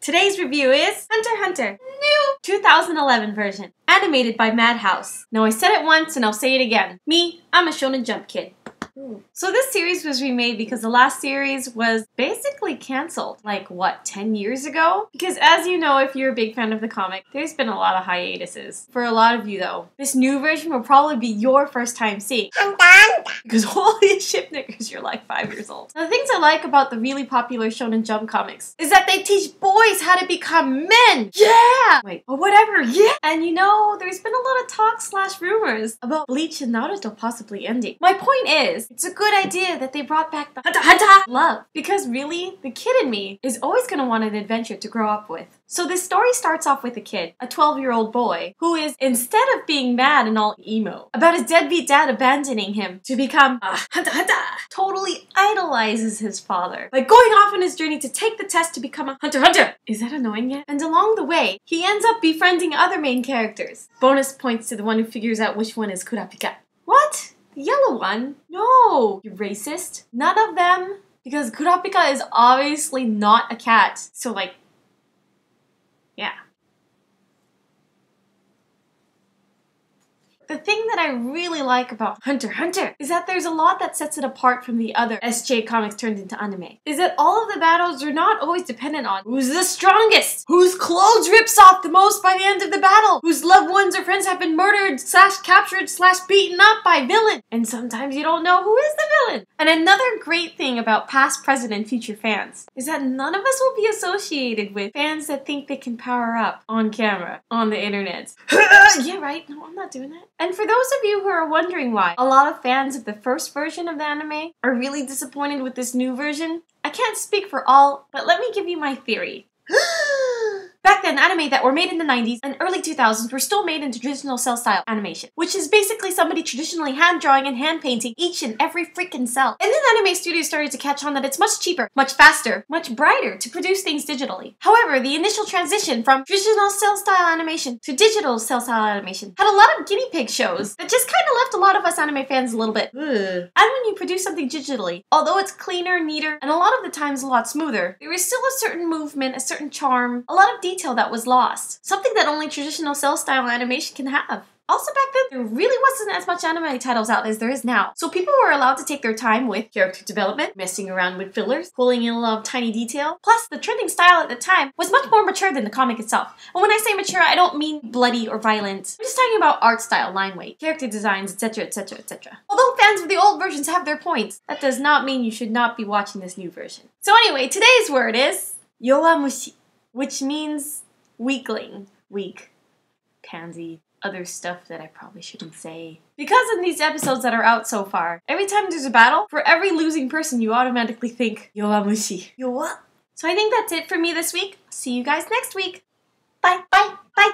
Today's review is HunterxHunter, new 2011 version, animated by Madhouse. Now I said it once and I'll say it again. Me, I'm a Shonen Jump kid. So this series was remade because the last series was basically cancelled, like what, 10 years ago? Because as you know, if you're a big fan of the comic, there's been a lot of hiatuses. For a lot of you though, this new version will probably be your first time seeing. Because holy shit knickers, you're like 5 years old. Now, the things I like about the really popular Shonen Jump comics is that they teach boys how to become men! Yeah! Wait, or whatever, yeah! And you know, there's been a lot of talk / rumors about Bleach and Naruto possibly ending. My point is, it's a good idea that they brought back the Hunter love. Because really, the kid in me is always going to want an adventure to grow up with. So this story starts off with a kid, a 12-year-old boy, who is, instead of being mad and all emo about his deadbeat dad abandoning him to become a Hunter, totally idolizes his father by going off on his journey to take the test to become a Hunter. Is that annoying yet? And along the way, he ends up befriending other main characters. Bonus points to the one who figures out which one is Kurapika. What? The yellow one? No, you racist. None of them, because Kurapika is obviously not a cat. So like, yeah. The thing that I really like about HunterxHunter is that there's a lot that sets it apart from the other SJ comics turned into anime. Is that all of the battles are not always dependent on who's the strongest, whose clothes rips off the most by the end of the battle, whose loved ones or friends have been murdered / captured / beaten up by villain. And sometimes you don't know who is the villain. And another great thing about past, present, and future fans is that none of us will be associated with fans that think they can power up on camera, on the internet. Yeah, right? No, I'm not doing that. And for those of you who are wondering why a lot of fans of the first version of the anime are really disappointed with this new version, I can't speak for all, but let me give you my theory. Back then, anime that were made in the 90s and early 2000s were still made in traditional cell-style animation, which is basically somebody traditionally hand-drawing and hand-painting each and every freaking cell. And then anime studios started to catch on that it's much cheaper, much faster, much brighter to produce things digitally. However, the initial transition from traditional cell-style animation to digital cell-style animation had a lot of guinea pig shows that just kind of left a lot of us anime fans a little bit, ugh. And when you produce something digitally, although it's cleaner, neater, and a lot of the times a lot smoother, there is still a certain movement, a certain charm, a lot of detail that was lost. Something that only traditional cell-style animation can have. Also back then, there really wasn't as much anime titles out as there is now. So people were allowed to take their time with character development, messing around with fillers, pulling in a lot of tiny detail. Plus, the trending style at the time was much more mature than the comic itself. And when I say mature, I don't mean bloody or violent. I'm just talking about art style, line weight, character designs, etc, etc, etc. Although fans of the old versions have their points, that does not mean you should not be watching this new version. So anyway, today's word is YOWA, which means weakling, weak, pansy, other stuff that I probably shouldn't say. Because in these episodes that are out so far, every time there's a battle, for every losing person you automatically think, MUSHI. YOWA. So I think that's it for me this week. See you guys next week. Bye, bye, bye.